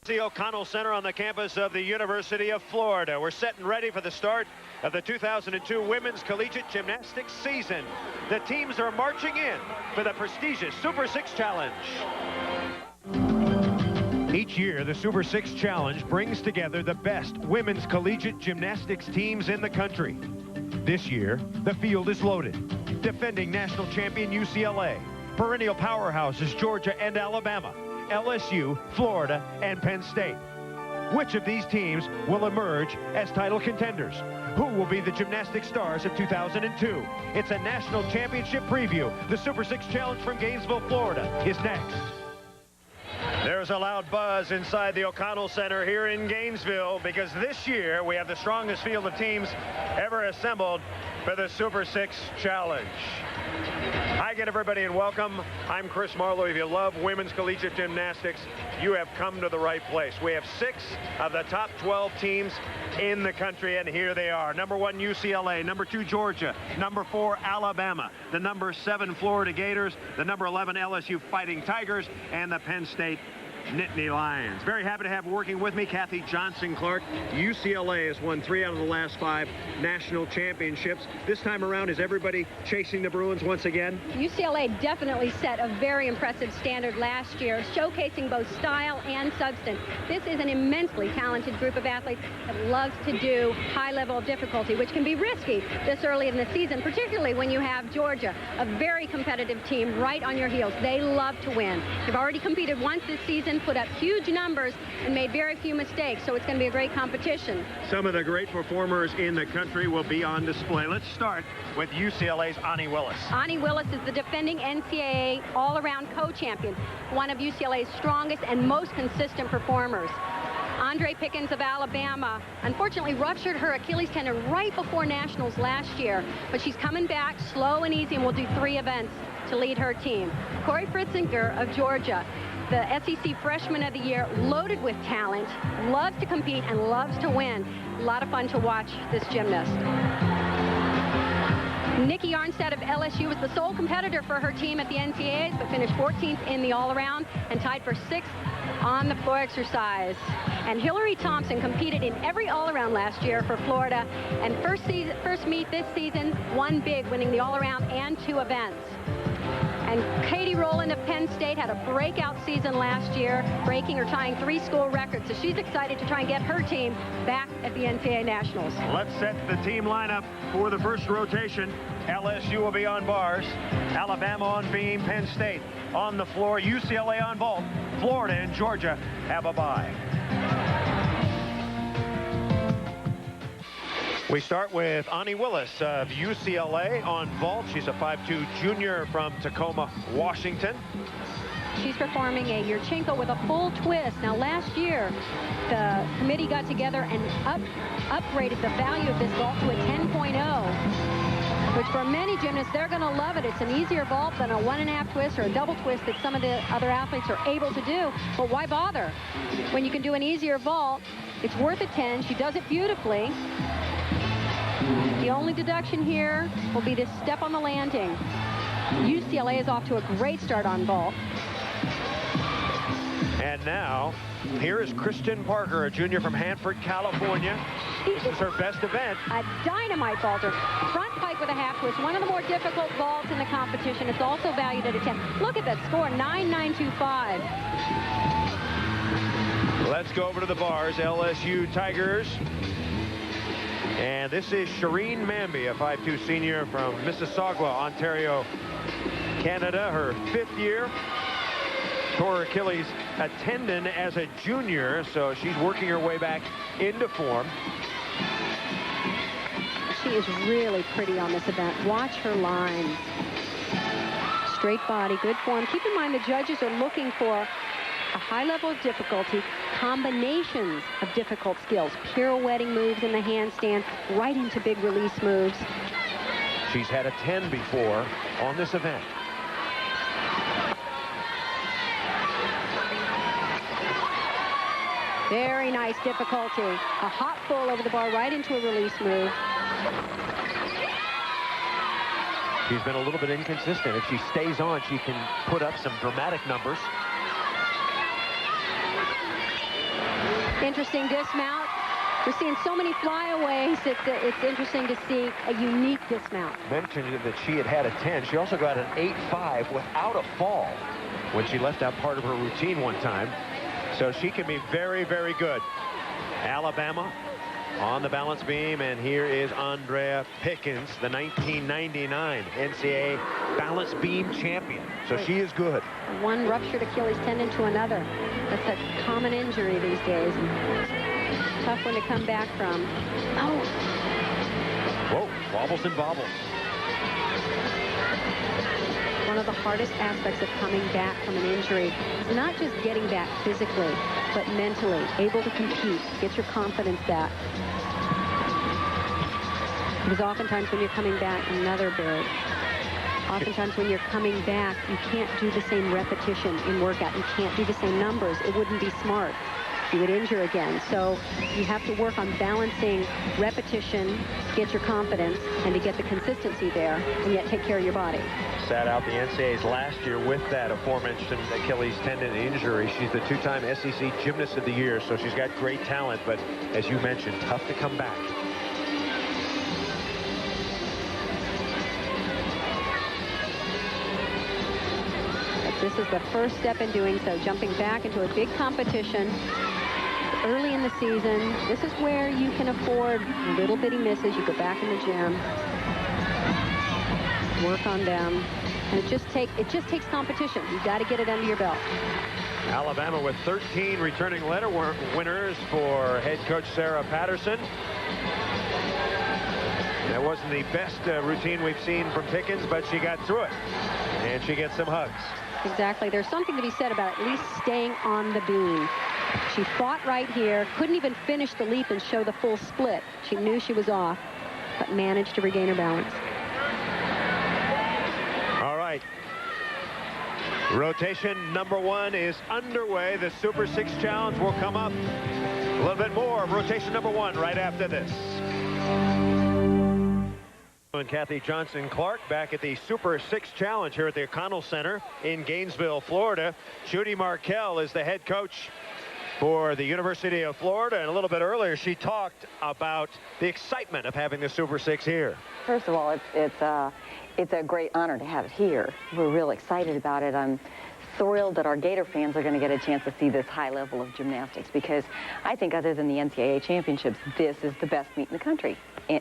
The O'Connell Center on the campus of the University of Florida. We're set and ready for the start of the 2002 Women's Collegiate Gymnastics season. The teams are marching in for the prestigious Super 6 Challenge. Each year, the Super 6 Challenge brings together the best women's collegiate gymnastics teams in the country. This year, the field is loaded. Defending national champion UCLA, perennial powerhouses Georgia and Alabama, LSU, Florida, and Penn State. Which of these teams will emerge as title contenders? Who will be the gymnastics stars of 2002? It's a national championship preview. The Super 6 Challenge from Gainesville, Florida is next. There's a loud buzz inside the O'Connell Center here in Gainesville because this year we have the strongest field of teams ever assembled for the Super 6 Challenge. Hi again, everybody, and welcome. I'm Chris Marlowe. If you love women's collegiate gymnastics, you have come to the right place. We have 6 of the top 12 teams in the country, and here they are. Number 1, UCLA. Number 2, Georgia. Number 4, Alabama. The number 7, Florida Gators. The number 11, LSU Fighting Tigers. And the Penn State Nittany Lions. Very happy to have working with me Kathy Johnson-Clark. UCLA has won 3 out of the last 5 national championships. This time around, is everybody chasing the Bruins once again? UCLA definitely set a very impressive standard last year, showcasing both style and substance. This is an immensely talented group of athletes that loves to do high level of difficulty, which can be risky this early in the season, particularly when you have Georgia, a very competitive team right on your heels. They love to win. They've already competed once this season, put up huge numbers, and made very few mistakes, so it's going to be a great competition. Some of the great performers in the country will be on display. Let's start with UCLA's Ani Willis. Ani Willis is the defending NCAA all-around co-champion, one of UCLA's strongest and most consistent performers. Andre Pickens of Alabama unfortunately ruptured her Achilles tendon right before nationals last year, but she's coming back slow and easy and will do 3 events to lead her team. Corey Fritzinger of Georgia, the SEC Freshman of the Year, loaded with talent, loves to compete and loves to win. A lot of fun to watch this gymnast. Nikki Arnstead of LSU was the sole competitor for her team at the NCAAs, but finished 14th in the all-around and tied for 6th on the floor exercise. And Hillary Thompson competed in every all-around last year for Florida, and first meet this season, won big, winning the all-around and 2 events. And Katie Rowland of Penn State had a breakout season last year, breaking or tying 3 school records. So she's excited to try and get her team back at the NCAA Nationals. Let's set the team lineup for the first rotation. LSU will be on bars, Alabama on beam, Penn State on the floor, UCLA on vault, Florida and Georgia have a bye. We start with Ani Willis of UCLA on vault. She's a 5'2" junior from Tacoma, Washington. She's performing a Yurchenko with a full twist. Now, last year, the committee got together and upgraded the value of this vault to a 10.0, which for many gymnasts, they're going to love it. It's an easier vault than a 1.5 twist or a double twist that some of the other athletes are able to do. But why bother? When you can do an easier vault, it's worth a 10. She does it beautifully. The only deduction here will be this step on the landing. UCLA is off to a great start on vault. And now, here is Kristen Parker, a junior from Hanford, California. This is her best event. A dynamite vaulter. Front pike with a half twist. One of the more difficult vaults in the competition. It's also valued at a 10. Look at that score, 9.925. Let's go over to the bars. LSU Tigers. And this is Shireen Mamby, a 5'2" senior from Mississauga, Ontario, Canada. Her 5th year. Tore her Achilles a tendon as a junior, so she's working her way back into form. She is really pretty on this event. Watch her lines. Straight body, good form. Keep in mind the judges are looking for a high level of difficulty, combinations of difficult skills, pirouetting moves in the handstand, right into big release moves. She's had a 10 before on this event. Very nice difficulty. A hop full over the bar, right into a release move. She's been a little bit inconsistent. If she stays on, she can put up some dramatic numbers. Interesting dismount. We're seeing so many flyaways. It's interesting to see a unique dismount. Mentioned that she had a 10. She also got an 8.5 without a fall when she left out part of her routine one time. So she can be very, very good. Alabama on the balance beam, and here is Andrea Pickens, the 1999 NCAA balance beam champion. So she is good. One ruptured Achilles tendon to another. That's a common injury these days. Tough one to come back from. Oh. Whoa, wobbles and bobbles. One of the hardest aspects of coming back from an injury is not just getting back physically, but mentally, able to compete, get your confidence back. Because oftentimes when you're coming back, another bird. Oftentimes when you're coming back, you can't do the same repetition in workout. You can't do the same numbers. It wouldn't be smart. You would injure again. So you have to work on balancing repetition, get your confidence, and to get the consistency there, and yet take care of your body. Sat out the NCAAs last year with that aforementioned Achilles tendon injury. She's the two-time SEC Gymnast of the Year, so she's got great talent, but as you mentioned, tough to come back. This is the first step in doing so, jumping back into a big competition early in the season. This is where you can afford little bitty misses. You go back in the gym, work on them, and it just takes competition. You got to get it under your belt. Alabama with 13 returning letter winners for head coach Sarah Patterson. That wasn't the best routine we've seen from Pickens, but she got through it, and she gets some hugs. Exactly. There's something to be said about at least staying on the beam. She fought right here, couldn't even finish the leap and show the full split. She knew she was off, but managed to regain her balance. All right. Rotation number 1 is underway. The Super 6 Challenge will come up. A little bit more of rotation number 1 right after this. And Kathy Johnson-Clark back at the Super 6 Challenge here at the O'Connell Center in Gainesville, Florida. Judy Markell is the head coach for the University of Florida, and a little bit earlier she talked about the excitement of having the Super 6 here. First of all, it's a great honor to have it here. We're real excited about it. I'm thrilled that our Gator fans are going to get a chance to see this high level of gymnastics, because I think other than the NCAA championships, this is the best meet in the country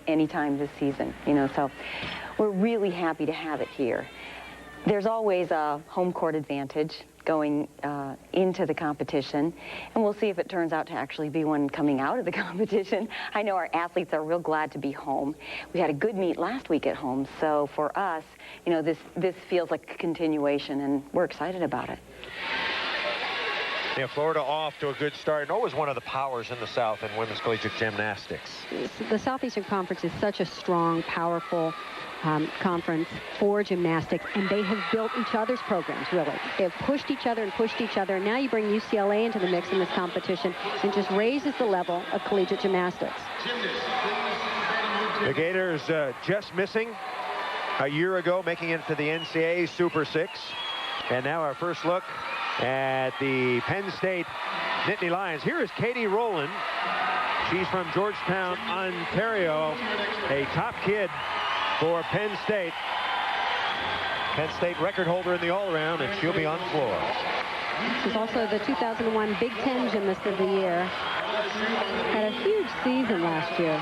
anytime this season, you know, so we're really happy to have it here. There's always a home court advantage going into the competition, and we'll see if it turns out to actually be one coming out of the competition. I know our athletes are real glad to be home. We had a good meet last week at home, so for us, you know, this feels like a continuation, and we're excited about it. Yeah, Florida off to a good start, and always one of the powers in the South in women's collegiate gymnastics. The Southeastern Conference is such a strong, powerful conference for gymnastics, and they have built each other's programs, really. They've pushed each other, and now you bring UCLA into the mix in this competition, and just raises the level of collegiate gymnastics. The Gators just missing a year ago, making it to the NCAA Super 6. And now our first look at the Penn State Nittany Lions. Here is Katie Rowland. She's from Georgetown, Ontario, a top kid for Penn State. Penn State record holder in the all-around, and she'll be on the floor. She's also the 2001 Big Ten Gymnast of the Year. Had a huge season last year.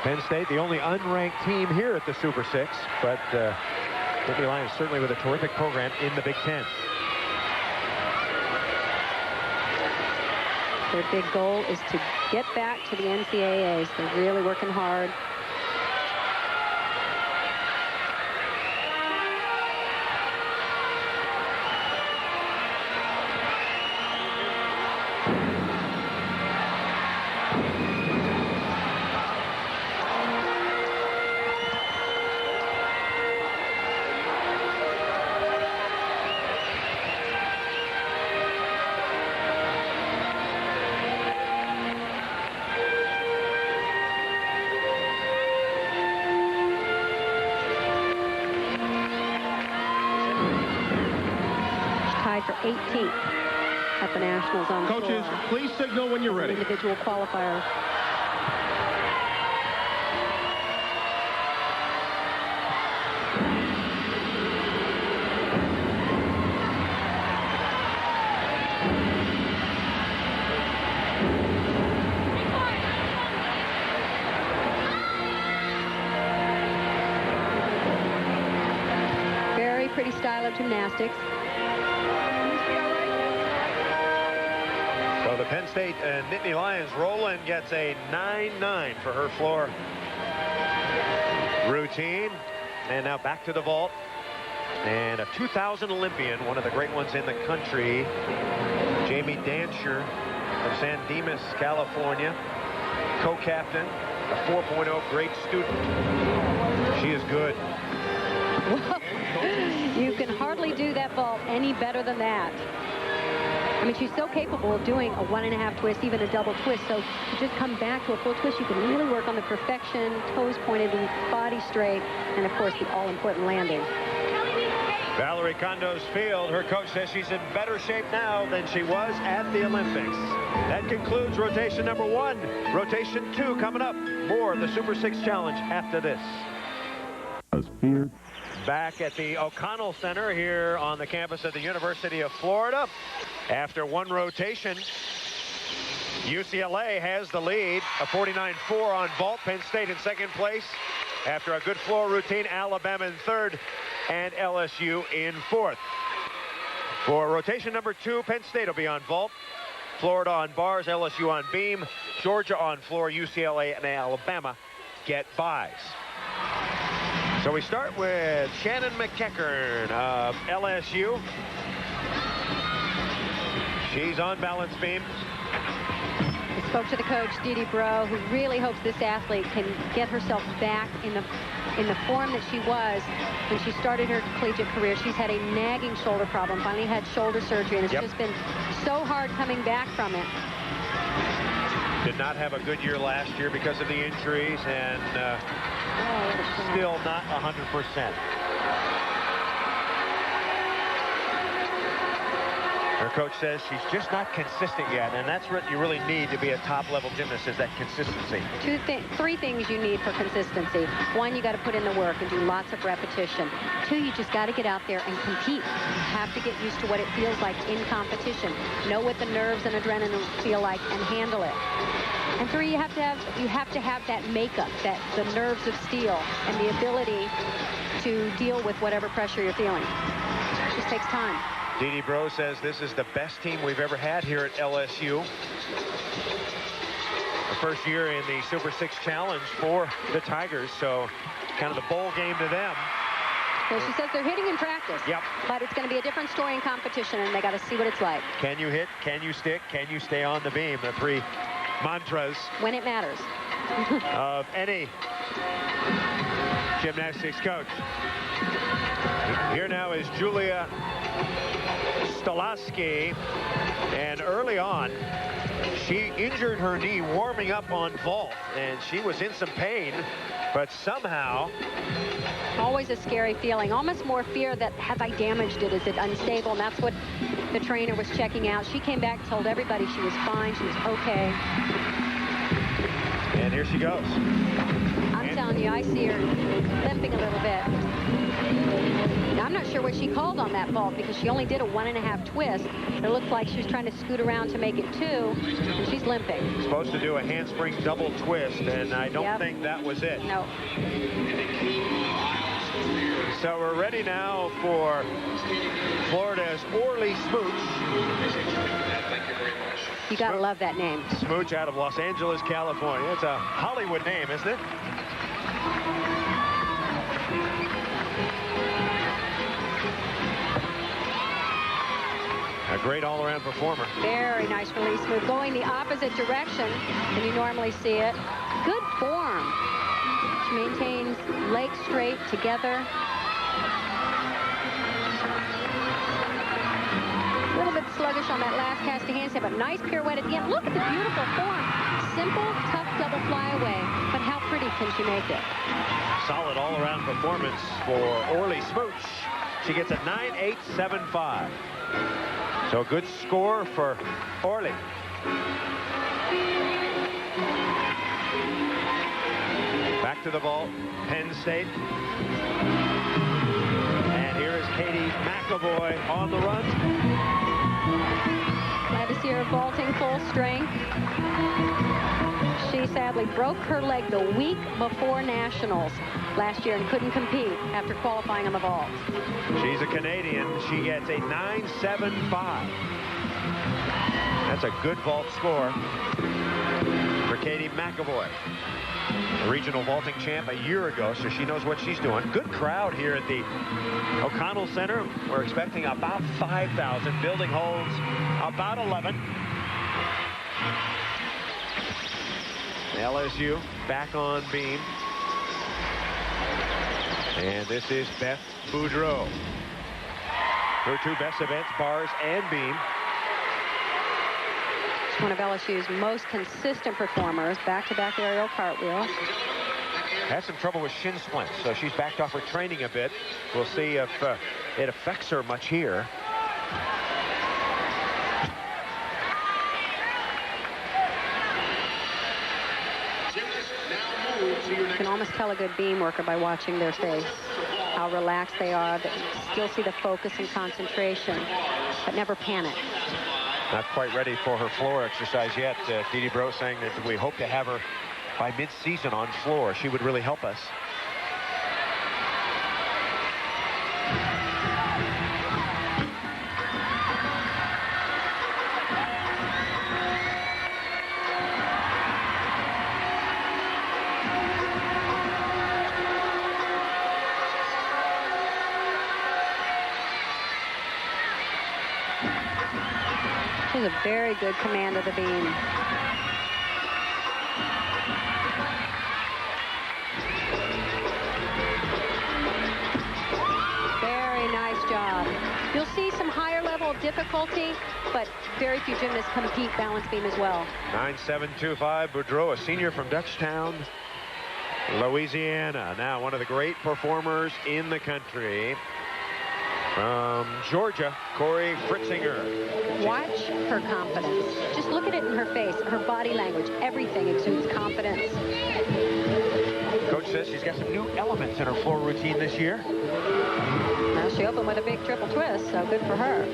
Penn State, the only unranked team here at the Super 6, but Nittany Lions certainly with a terrific program in the Big Ten. Their big goal is to get back to the NCAAs. They're really working hard. For 18th. at the Nationals on Coaches, floor. please signal when you're ready. Individual qualifier. Very pretty style of gymnastics. So the Penn State Nittany Lions, Rowland gets a 9-9 for her floor routine. And now back to the vault. And a 2000 Olympian, one of the great ones in the country, Jamie Dancher from San Dimas, California, co-captain, a 4.0 grade student. She is good. You can hardly do that vault any better than that. I mean, she's so capable of doing a 1.5 twist, even a double twist. So to just come back to a full twist, you can really work on the perfection, toes pointed and body straight, and of course the all-important landing. Valerie Condos Field, her coach says she's in better shape now than she was at the Olympics. That concludes rotation number 1. Rotation 2 coming up. More of the Super 6 Challenge after this. Back at the O'Connell Center here on the campus of the University of Florida. After one rotation, UCLA has the lead, a 49-4 on vault. Penn State in second place. After a good floor routine, Alabama in third and LSU in fourth. For rotation number 2, Penn State will be on vault. Florida on bars, LSU on beam, Georgia on floor, UCLA and Alabama get buys. So we start with Shannon McEachern of LSU. She's on balance beam. I spoke to the coach, Dee Bro, who really hopes this athlete can get herself back in the form that she was when she started her collegiate career. She's had a nagging shoulder problem, finally had shoulder surgery, and it's just been so hard coming back from it. Did not have a good year last year because of the injuries, and still not 100%. Her coach says she's just not consistent yet, and that's what you really need to be a top-level gymnast, is that consistency. Three things you need for consistency. One, you got to put in the work and do lots of repetition. 2, you just got to get out there and compete. You have to get used to what it feels like in competition. Know what the nerves and adrenaline feel like and handle it. And 3, you have to have that makeup, the nerves of steel, and the ability to deal with whatever pressure you're feeling. It just takes time. Dee Bro says this is the best team we've ever had here at LSU. The first year in the Super 6 Challenge for the Tigers, so kind of the bowl game to them. Well, she says they're hitting in practice. Yep. But it's going to be a different story in competition, and they got to see what it's like. Can you hit? Can you stick? Can you stay on the beam? The 3 mantras. When it matters. Of any gymnastics coach. Here now is Julia Stolasky, and early on she injured her knee warming up on vault, and she was in some pain, but somehow... Always a scary feeling, almost more fear that have I damaged it, is it unstable, and that's what the trainer was checking out. She came back, told everybody she was fine, she was okay. And here she goes. I'm telling you, I see her limping a little bit. Now, I'm not sure what she called on that vault because she only did a 1.5 twist. It looked like she was trying to scoot around to make it 2, and she's limping. Supposed to do a handspring double twist, and I don't think that was it. No. So we're ready now for Florida's Orly Smooch. You gotta love that name. Smooch out of Los Angeles, California. It's a Hollywood name, isn't it? A great all-around performer. Very nice release move, going the opposite direction than you normally see it. Good form. She maintains legs straight together. A little bit sluggish on that last cast of handstand, but nice pirouette at the end. Look at the beautiful form. Simple, tough double flyaway, but how pretty can she make it? Solid all-around performance for Orly Smooch. She gets a 9.875. So good score for Orly. Back to the vault, Penn State. And here is Katie McAvoy on the run. Glad to see her vaulting full strength. She sadly broke her leg the week before nationals last year and couldn't compete after qualifying on the vault. She's a Canadian. She gets a 9.75. That's a good vault score for Katie McAvoy. A regional vaulting champ a year ago, so she knows what she's doing. Good crowd here at the O'Connell Center. We're expecting about 5,000. Building holds about 11. LSU back on beam. And this is Beth Boudreau. Her two best events, bars and beam. She's one of LSU's most consistent performers. Back-to-back aerial cartwheel. Has some trouble with shin splints, so she's backed off her training a bit. We'll see if it affects her much here. You can almost tell a good beam worker by watching their face, how relaxed they are, but you still see the focus and concentration, but never panic. Not quite ready for her floor exercise yet. Dee Bro saying that we hope to have her by mid-season on floor. She would really help us. She has a very good command of the beam. Very nice job. You'll see some higher level of difficulty, but very few gymnasts compete balance beam as well. 9.725, Boudreau, a senior from Dutchtown, Louisiana. Now one of the great performers in the country. From Georgia, Corey Fritzinger. Watch her confidence. Just look at it in her face, her body language, everything exudes confidence. Coach says she's got some new elements in her floor routine this year. Now she opened with a big triple twist, so good for her.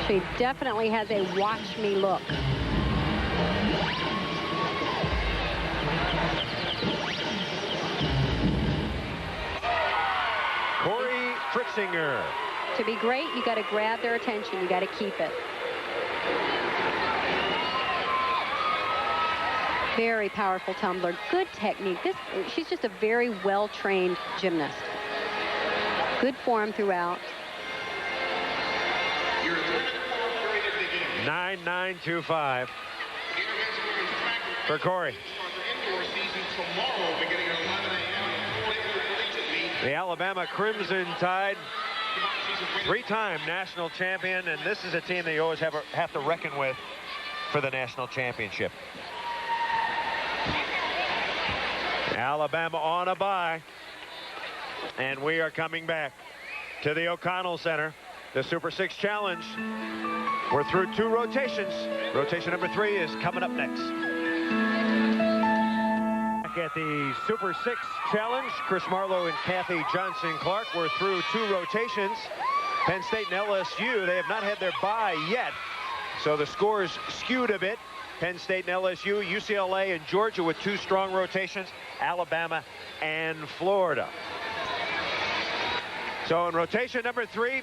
She definitely has a watch me look. Corey Fritzinger. To be great, you got to grab their attention. You got to keep it. Very powerful tumbler. Good technique. She's just a very well-trained gymnast. Good form throughout. 9.925 for Corey. The Alabama Crimson Tide, three-time national champion, and this is a team that you always have to reckon with for the national championship. Alabama on a bye, and we are coming back to the O'Connell Center. The Super 6 Challenge. We're through 2 rotations. Rotation number 3 is coming up next. Back at the Super 6 Challenge, Chris Marlowe and Kathy Johnson-Clark. We're through 2 rotations. Penn State and LSU, they have not had their bye yet, so the scores skewed a bit. Penn State and LSU, UCLA and Georgia with 2 strong rotations, Alabama and Florida. So in rotation number 3,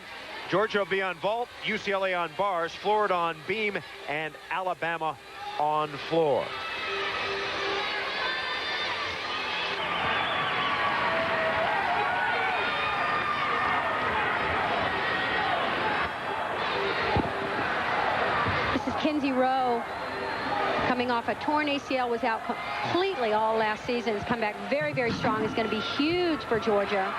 Georgia will be on vault, UCLA on bars, Florida on beam, and Alabama on floor. This is Kinsey Rowe, coming off a torn ACL, was out completely all last season. Has come back very, very strong. It's going to be huge for Georgia.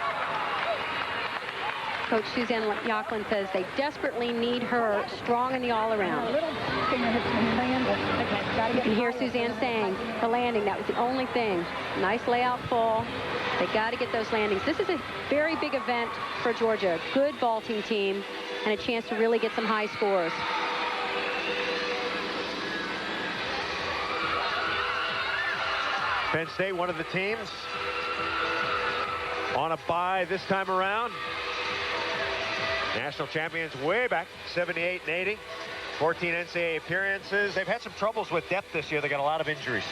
Coach Suzanne Yocklin says they desperately need her strong in the all-around. You can hear Suzanne saying the landing, that was the only thing. Nice layout full. They got to get those landings. This is a very big event for Georgia. Good vaulting team and a chance to really get some high scores. Penn State, one of the teams on a bye this time around. National champions way back, 78 and 80. 14 NCAA appearances. They've had some troubles with depth this year. They got a lot of injuries.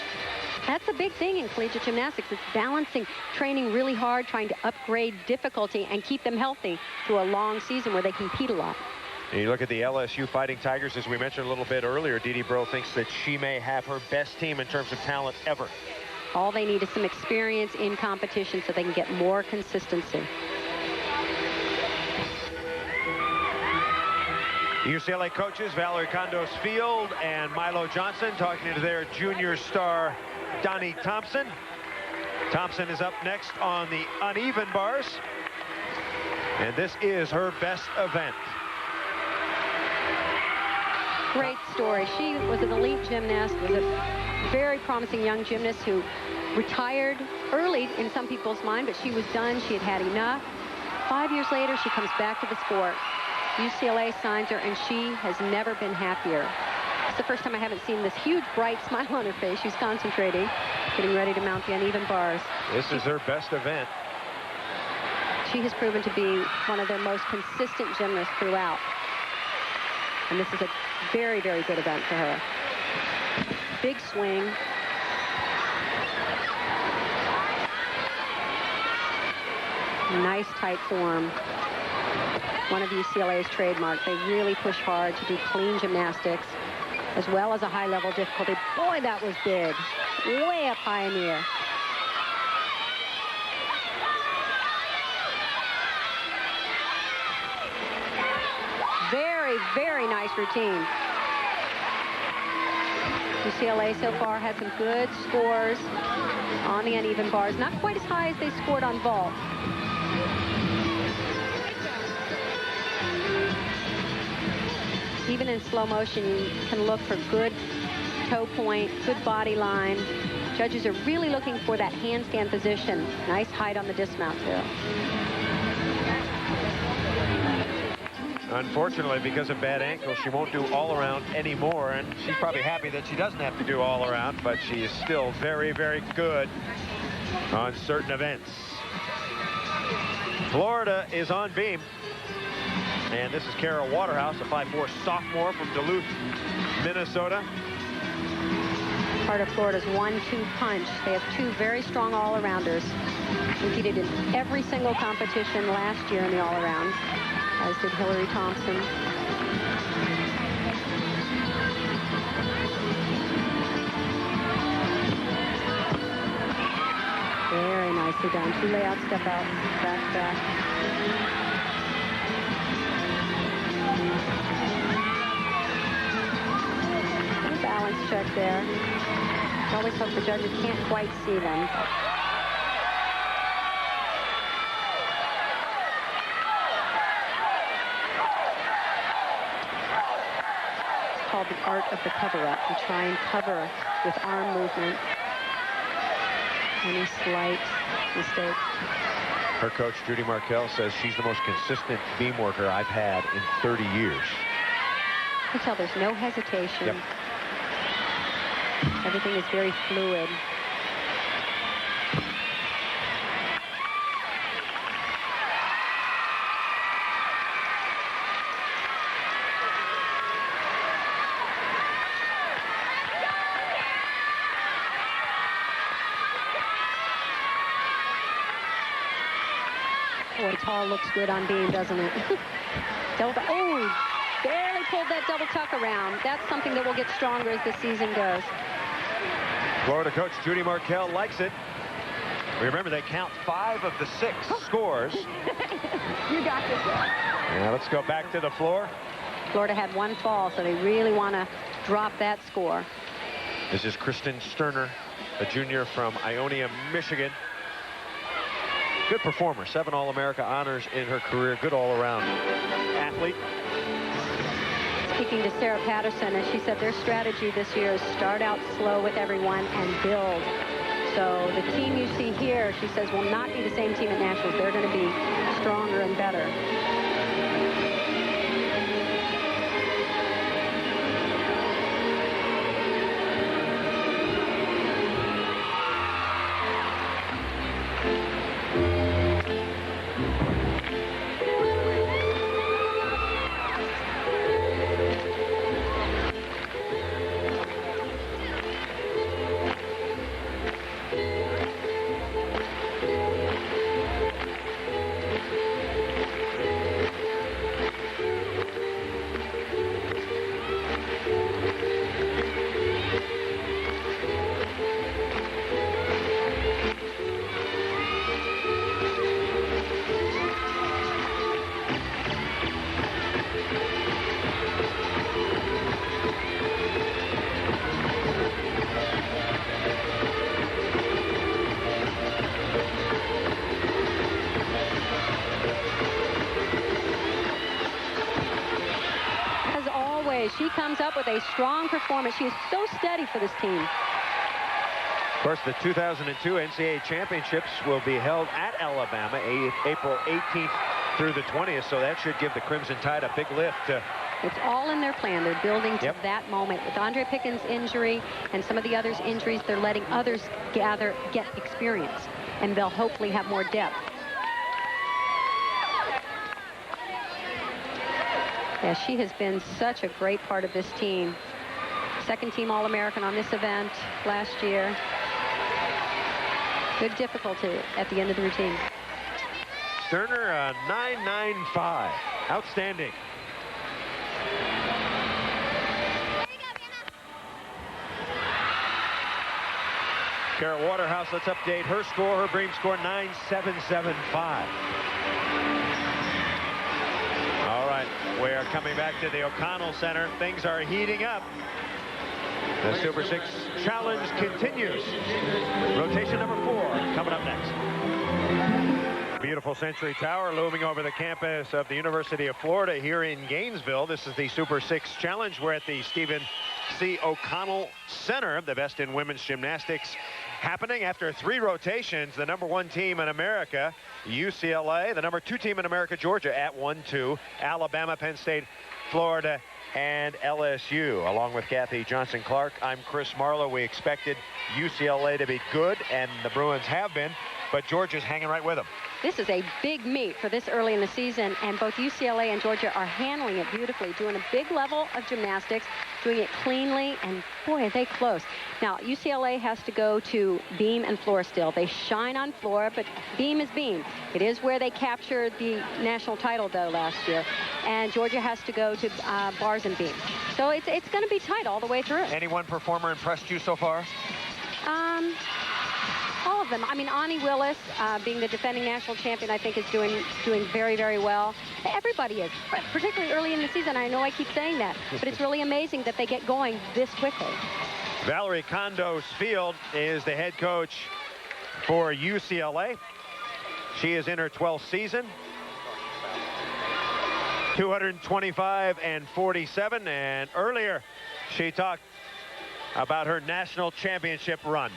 That's a big thing in collegiate gymnastics. It's balancing training really hard, trying to upgrade difficulty and keep them healthy through a long season where they compete a lot. And you look at the LSU Fighting Tigers, as we mentioned a little bit earlier, Dee Bro thinks that she may have her best team in terms of talent ever. All they need is some experience in competition so they can get more consistency. UCLA coaches Valerie Condos-Field and Milo Johnson talking to their junior star Donnie Thompson. Thompson is up next on the uneven bars, and this is her best event. Great story. She was an elite gymnast, was a very promising young gymnast who retired early in some people's mind, but she was done. She had had enough. 5 years later, she comes back to the sport. UCLA signs her, and she has never been happier. It's the first time I haven't seen this huge, bright smile on her face. She's concentrating, getting ready to mount the uneven bars. This is her best event. She has proven to be one of their most consistent gymnasts throughout. And this is a very, very good event for her. Big swing. Nice tight form. One of UCLA's trademarks. They really push hard to do clean gymnastics as well as a high-level difficulty. Boy, that was big. Way up high in the air. Very, very nice routine. UCLA so far had some good scores on the uneven bars. Not quite as high as they scored on vault. Even in slow motion, you can look for good toe point, good body line. Judges are really looking for that handstand position. Nice height on the dismount, too. Unfortunately, because of bad ankle, she won't do all-around anymore, and she's probably happy that she doesn't have to do all-around, but she is still very, very good on certain events. Florida is on beam. And this is Kara Waterhouse, a 5'4" sophomore from Duluth, Minnesota. Part of Florida's 1-2 punch. They have 2 very strong all-arounders. Competed in every single competition last year in the all-around, as did Hillary Thompson. Very nicely done. 2 layout, step out, back, back. Balance check there. I always hope the judges can't quite see them. It's called the art of the cover-up. You try and cover with arm movement any slight mistake. Her coach, Judy Markell, says she's the most consistent beam worker I've had in 30 years. You can tell there's no hesitation. Yep. Everything is very fluid. tall looks good on beam, doesn't it? Oh, barely pulled that double tuck around. That's something that will get stronger as the season goes. Florida coach Judy Markell likes it. Remember, they count 5 of the 6 scores. You got this one. Now let's go back to the floor. Florida had 1 fall, so they really want to drop that score. This is Kristen Sterner, a junior from Ionia, Michigan. Good performer, 7 All-America honors in her career. Good all-around athlete. Speaking to Sarah Patterson, and she said their strategy this year is start out slow with everyone and build. So the team you see here, she says, will not be the same team at Nationals. They're going to be stronger and better. She comes up with a strong performance. She is so steady for this team. Of course, the 2002 NCAA championships will be held at Alabama April 18th through the 20th, so that should give the Crimson Tide a big lift. It's all in their plan. They're building to that moment. With Andre Pickens' injury and some of the others' injuries, they're letting others get experience, and they'll hopefully have more depth. Yeah, she has been such a great part of this team. Second team All-American on this event last year. Good difficulty at the end of the routine. Sterner, 9.95. Outstanding. Kara Waterhouse, let's update her score. Her Bream score, 9.775. We're coming back to the O'Connell Center. Things are heating up. The Super 6 challenge continues. Rotation number 4 coming up next. Beautiful Century Tower looming over the campus of the University of Florida here in Gainesville. This is the Super 6 challenge. We're at the Stephen C. O'Connell Center, the best in women's gymnastics, happening after 3 rotations. The number 1 team in America, UCLA, the number 2 team in America, Georgia, at 1-2, Alabama, Penn State, Florida, and LSU. Along with Kathy Johnson-Clark, I'm Chris Marlowe. We expected UCLA to be good, and the Bruins have been, but Georgia's hanging right with them. This is a big meet for this early in the season, and both UCLA and Georgia are handling it beautifully, doing a big level of gymnastics, doing it cleanly, and boy, are they close. Now, UCLA has to go to beam and floor still. They shine on floor, but beam is beam. It is where they captured the national title, though, last year. And Georgia has to go to bars and beam. So it's going to be tight all the way through. Any one performer impressed you so far? All of them. I mean, Ani Willis, being the defending national champion, I think is doing very, very well. Everybody is, particularly early in the season. I know I keep saying that, but it's really amazing that they get going this quickly. Valerie Condos Field is the head coach for UCLA. She is in her 12th season. 225 and 47, and earlier she talked about her national championship run.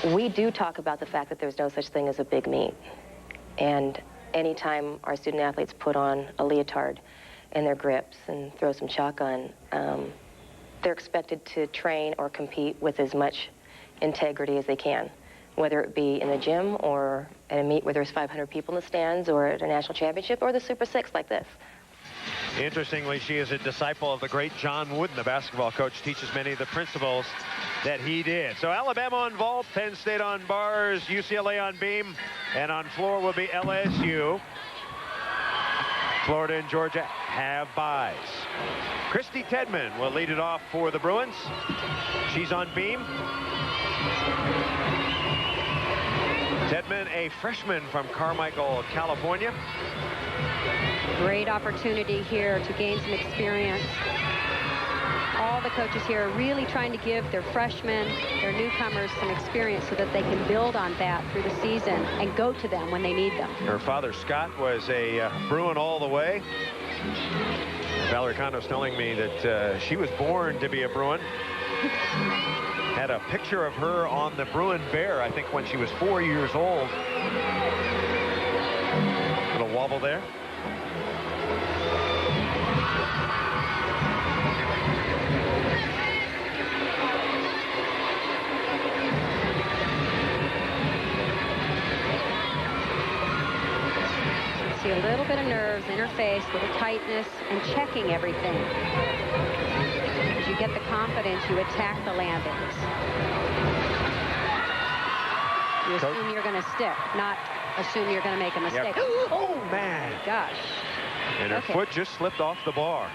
We do talk about the fact that there's no such thing as a big meet. And anytime our student athletes put on a leotard and their grips and throw some chalk on, they're expected to train or compete with as much integrity as they can, whether it be in the gym or at a meet where there's 500 people in the stands, or at a national championship, or the Super 6 like this. Interestingly, she is a disciple of the great John Wooden, the basketball coach, teaches many of the principles that he did. So Alabama on vault, Penn State on bars, UCLA on beam, and on floor will be LSU. Florida and Georgia have byes. Christy Tedman will lead it off for the Bruins. She's on beam. Tedman, a freshman from Carmichael, California. Great opportunity here to gain some experience. All the coaches here are really trying to give their freshmen, their newcomers, some experience so that they can build on that through the season and go to them when they need them. Her father, Scott, was a Bruin all the way. Valerie Condo's telling me that she was born to be a Bruin. Had a picture of her on the Bruin Bear, I think, when she was 4 years old. Little wobble there. See a little bit of nerves in her face, little tightness, and checking everything. As you get the confidence, you attack the landings. You assume you're going to stick, not assume you're going to make a mistake. Yep. Oh, man. Gosh. And her foot just slipped off the bar.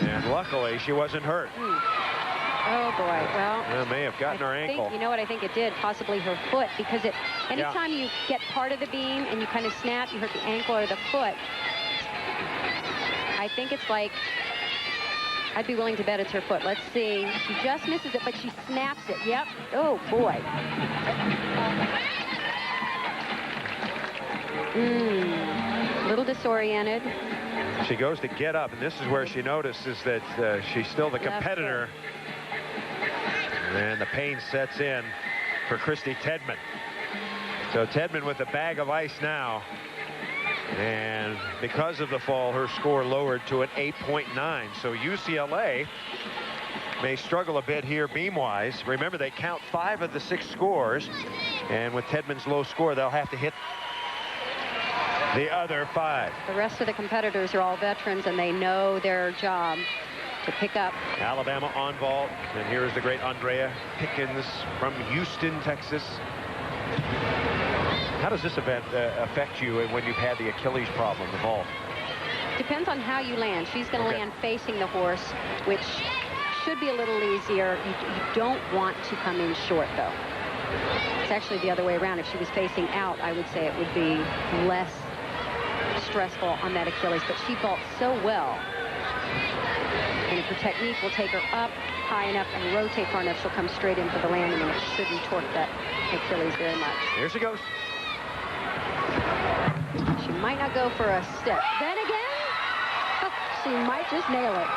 And luckily, she wasn't hurt. Oh, boy. Well, It may have gotten her ankle. You know what I think it did? Possibly her foot, because anytime you get part of the beam and you kind of snap, you hurt the ankle or the foot. I think it's like, I'd be willing to bet it's her foot. Let's see. She just misses it, but she snaps it. Yep. Oh, boy. A little disoriented. She goes to get up, and this is where she notices that she's still the competitor. And the pain sets in for Christy Tedman. So Tedman with a bag of ice now. And because of the fall, her score lowered to an 8.9. So UCLA may struggle a bit here beam-wise. Remember, they count 5 of the 6 scores. And with Tedman's low score, they'll have to hit the other 5. The rest of the competitors are all veterans, and they know their job to pick up. Alabama on vault, and here is the great Andrea Pickens from Houston, Texas. How does this event affect you when you've had the Achilles problem, the vault? Depends on how you land. She's going to land facing the horse, which should be a little easier. You don't want to come in short, though. It's actually the other way around. If she was facing out, I would say it would be less stressful on that Achilles, but she vaults so well. And if her technique will take her up high enough and rotate far enough, she'll come straight in for the landing, and it shouldn't torque that Achilles very much. Here she goes. She might not go for a step. Then again, she might just nail it.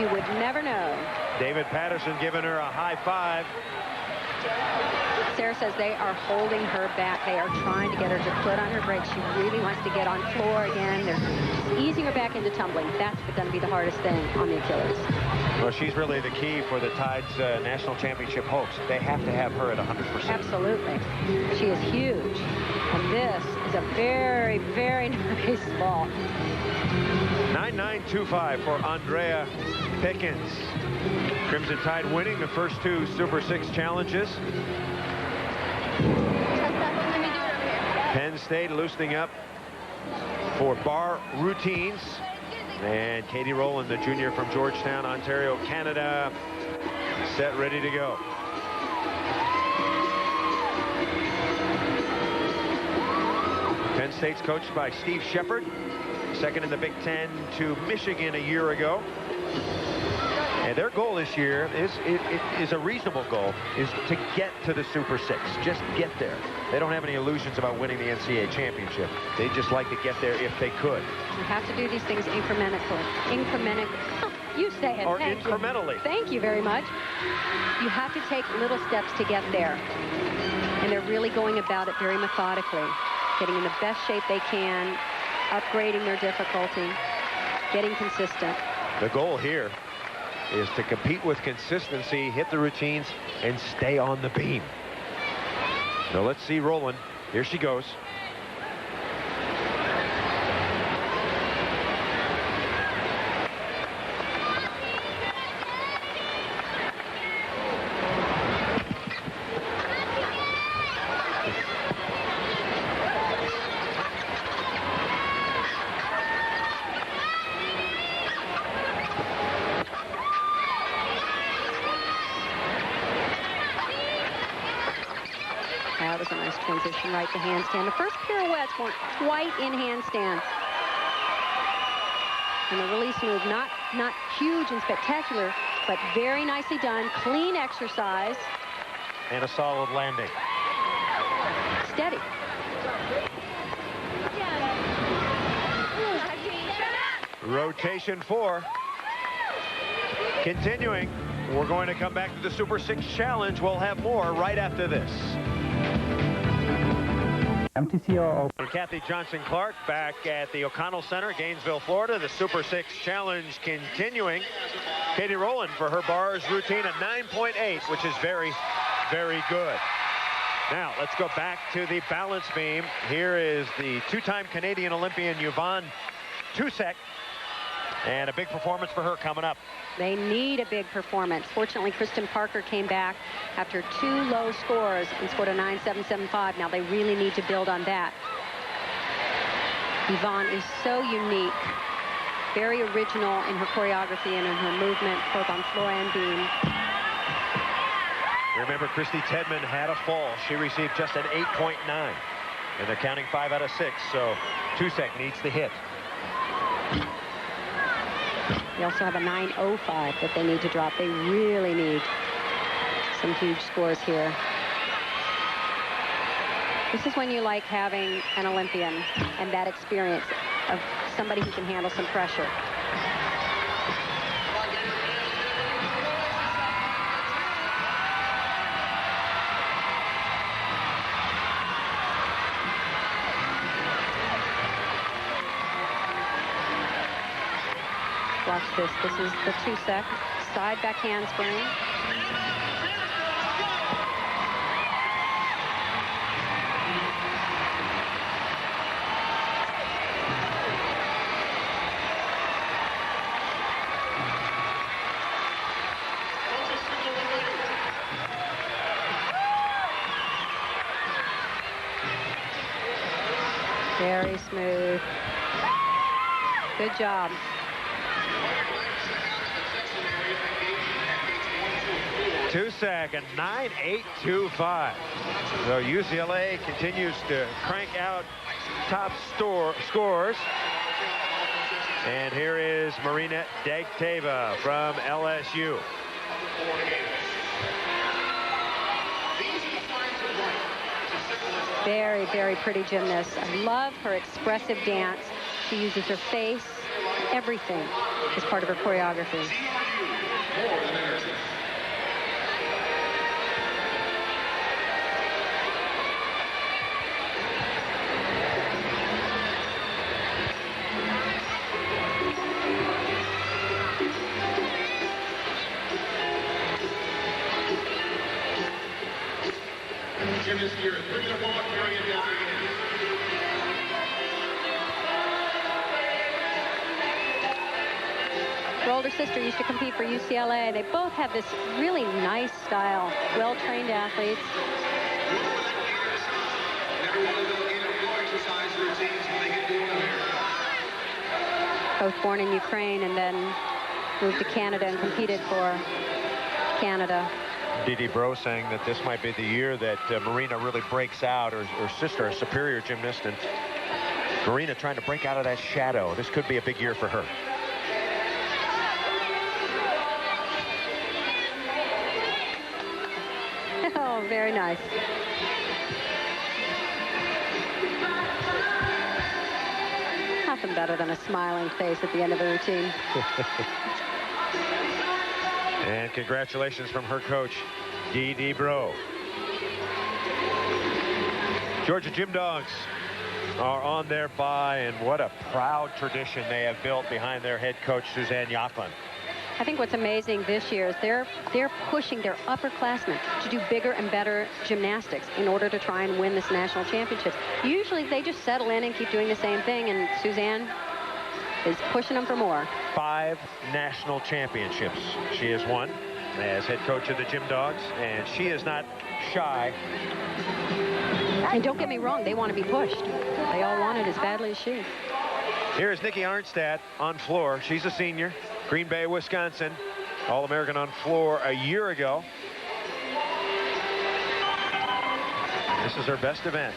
You would never know. David Patterson giving her a high five. Sarah says they are holding her back. They are trying to get her to put on her brakes. She really wants to get on floor again. They're easing her back into tumbling. That's going to be the hardest thing on the Achilles. Well, she's really the key for the Tide's national championship hopes. They have to have her at 100%. Absolutely. She is huge. And this is a very, very nice ball. 9.925 for Andrea Pickens. Crimson Tide winning the first 2 Super 6 challenges. Penn State loosening up for bar routines. And Katie Rowland, the junior from Georgetown, Ontario, Canada, set, ready to go. Penn State's coached by Steve Shepard, second in the Big Ten to Michigan a year ago. And their goal this year is a reasonable goal, is to get to the Super 6. Just get there. They don't have any illusions about winning the NCAA championship. They just like to get there if they could. You have to do these things incrementally. You say it. Or Thank incrementally. You. Thank you very much. You have to take little steps to get there. And they're really going about it very methodically, getting in the best shape they can, upgrading their difficulty, getting consistent. The goal here is to compete with consistency, hit the routines, and stay on the beam. So let's see Rowland. Here she goes. and right to handstand. The first pirouettes weren't quite in handstand. And the release move, not huge and spectacular, but very nicely done. Clean exercise. And a solid landing. Steady. Rotation 4. Continuing. We're going to come back to the Super 6 Challenge. We'll have more right after this. MTCO. And Kathy Johnson-Clark back at the O'Connell Center, Gainesville, Florida. The Super 6 Challenge continuing. Katie Rowland for her bars routine at 9.8, which is very, very good. Now, let's go back to the balance beam. Here is the two-time Canadian Olympian Yvonne Tusek. And a big performance for her coming up. They need a big performance. Fortunately, Kristen Parker came back after 2 low scores and scored a 9.775. Now they really need to build on that. Yvonne is so unique, very original in her choreography and in her movement, both on floor and beam. Remember, Christy Tedman had a fall. She received just an 8.9. And they're counting 5 out of 6, so Tusek needs the hit. They also have a 9.05 that they need to drop. They really need some huge scores here. This is when you like having an Olympian and that experience of somebody who can handle some pressure. Watch this. This is the Tusek side back handspring. Very smooth. Good job. Tusek, a 9.825. So UCLA continues to crank out top scores. And here is Marina Degteva from LSU. Very, very pretty gymnast. I love her expressive dance. She uses her face, everything as part of her choreography. Her older sister used to compete for UCLA. They both have this really nice style, well-trained athletes. Both born in Ukraine and then moved to Canada and competed for Canada. Dee Bro saying that this might be the year that Marina really breaks out, or her sister, a superior gymnast, and Marina trying to break out of that shadow. This could be a big year for her. Oh, very nice. Nothing better than a smiling face at the end of the routine. And congratulations from her coach, Dee Bro. Georgia Gym Dogs are on their bye, and what a proud tradition they have built behind their head coach, Suzanne Yochlin. I think what's amazing this year is they're pushing their upperclassmen to do bigger and better gymnastics in order to try and win this national championship. Usually they just settle in and keep doing the same thing, and Suzanne is pushing them for more. 5 national championships she has won as head coach of the Gym Dogs, and she is not shy. And don't get me wrong, they want to be pushed. They all want it as badly as she. Here is Nikki Arnstadt on floor. She's a senior, Green Bay, Wisconsin, All-American on floor a year ago. This is her best event.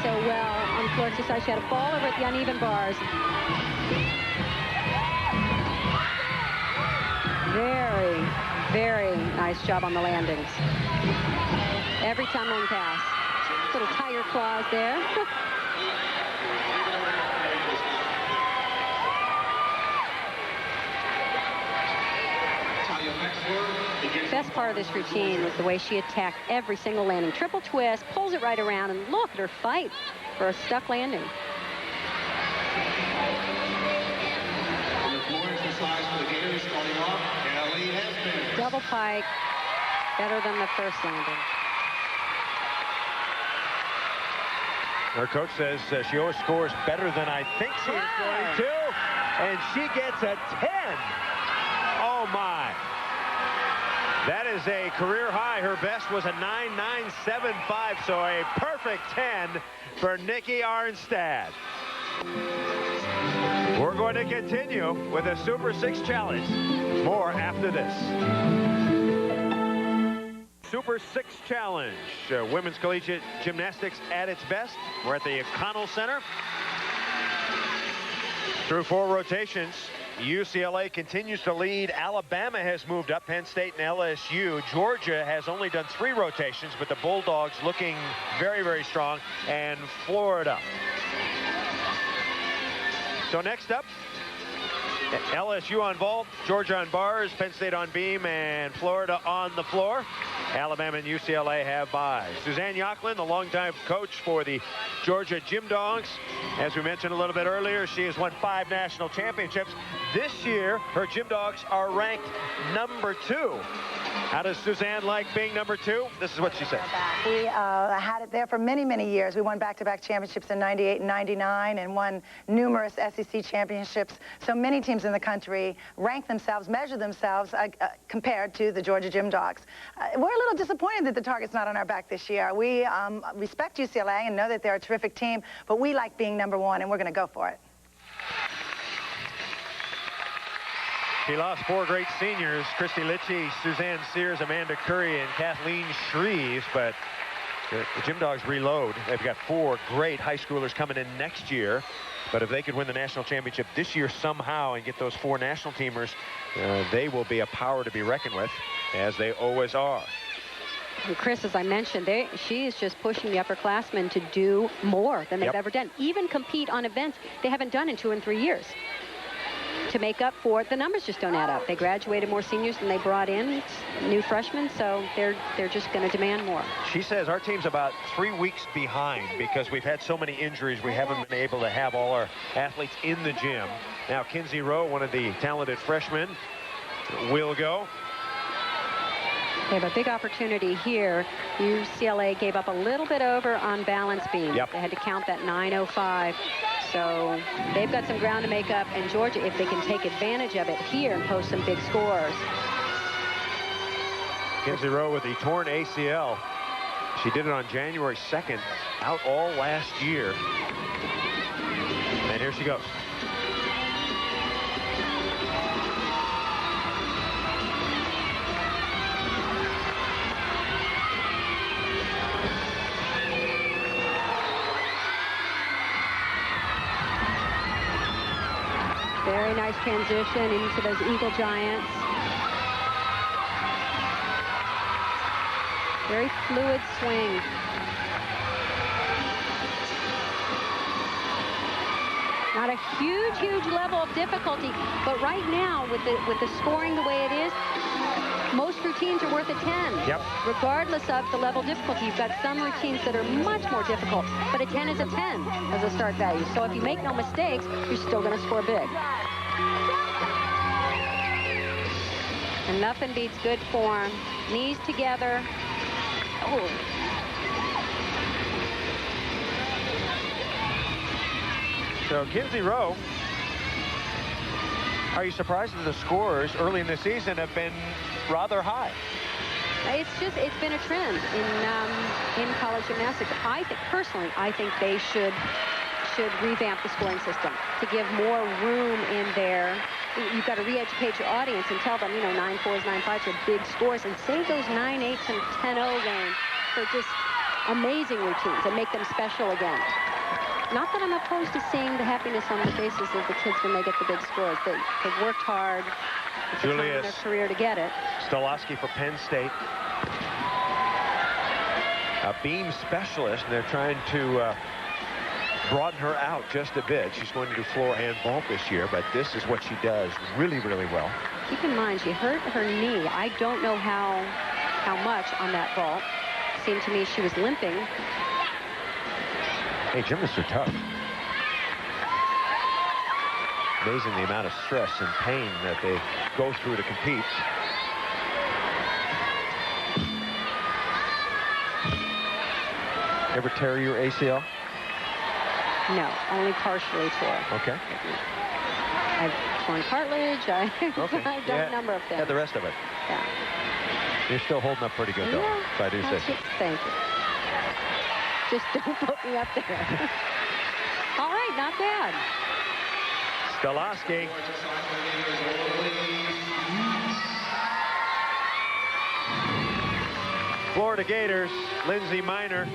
so well on floor exercise. She had a fall over at the uneven bars. Very, very nice job on the landings. Every tumbling pass. Little tire claws there. Best part of this routine was the way she attacked every single landing. Triple twist, pulls it right around, and look at her fight for a stuck landing. Double pike, better than the first landing. Her coach says she always scores better than I think she is going to, and she gets a 10. Oh my. That is a career high. Her best was a 9.975, so a perfect 10 for Nikki Arnstad. We're going to continue with the Super 6 Challenge. More after this. Super 6 Challenge. Women's collegiate gymnastics at its best. We're at the O'Connell Center. Through 4 rotations, UCLA continues to lead. Alabama has moved up. Penn State and LSU. Georgia has only done 3 rotations, but the Bulldogs looking very, very strong. And Florida. So next up, LSU on vault, Georgia on bars, Penn State on beam, and Florida on the floor. Alabama and UCLA have buys. Suzanne Yocklin, the longtime coach for the Georgia Gym Dogs. As we mentioned a little bit earlier, she has won 5 national championships. This year, her Gym Dogs are ranked number 2. How does Suzanne like being number 2? This is what she said. We had it there for many, many years. We won back-to-back championships in 98 and 99 and won numerous SEC championships. So many teams in the country rank themselves, measure themselves compared to the Georgia Gym Dogs. We're a little disappointed that the target's not on our back this year. We respect UCLA and know that they're a terrific team, but we like being number 1, and we're going to go for it. She lost 4 great seniors, Christy Litchie, Suzanne Sears, Amanda Curry, and Kathleen Shreves, but the Gym Dogs reload. They've got 4 great high schoolers coming in next year, but if they could win the national championship this year somehow and get those 4 national teamers, they will be a power to be reckoned with, as they always are. And Chris, as I mentioned, she is just pushing the upperclassmen to do more than they've ever done, even compete on events they haven't done in 2 and 3 years. To make up for it, the numbers just don't add up. They graduated more seniors than they brought in, new freshmen, so they're just going to demand more. She says our team's about 3 weeks behind because we've had so many injuries. We haven't been able to have all our athletes in the gym. Now Kinsey Rowe, one of the talented freshmen, will go. They have a big opportunity here. UCLA gave up a little bit over on balance beam. Yep. They had to count that 9.05. So they've got some ground to make up. And Georgia, if they can take advantage of it here and post some big scores. Kinsey Rowe with the torn ACL. She did it on January 2nd, out all last year. And here she goes. Very nice transition into those Eagle Giants. Very fluid swing. Not a huge, huge level of difficulty, but right now with the scoring the way it is, most routines are worth a 10. Yep. Regardless of the level of difficulty, you've got some routines that are much more difficult, but a 10 is a 10 as a start value. So if you make no mistakes, you're still going to score big. And nothing beats good form. Knees together. Oh. So Kinsey Rowe, are you surprised that the scores early in the season have been rather high? It's been a trend in college gymnastics. Personally, I think they should revamp the scoring system to give more room in there. You've got to re-educate your audience and tell them, 9.4s, 9.5s are big scores, and save those 9.8s and 10.0 range for just amazing routines and make them special again. Not that I'm opposed to seeing the happiness on the faces of the kids when they get the big scores. They've worked hard. It's a time in their career to get it. Stolowski for Penn State. A beam specialist, and they're trying to broaden her out just a bit. She's going to do floor and vault this year, but this is what she does really, really well. Keep in mind, she hurt her knee. I don't know how much on that vault. Seemed to me she was limping. Hey, gymnasts are tough. Amazing the amount of stress and pain that they go through to compete. Ever tear your ACL? No, only partially tore. Okay. I've torn cartilage. Okay. I've done a number of things. Yeah, the rest of it. Yeah. You're still holding up pretty good, though, if I do say so. Thank you. Just don't put me up there. All right, not bad. Stolowski. Florida Gators, Lindsey Minor.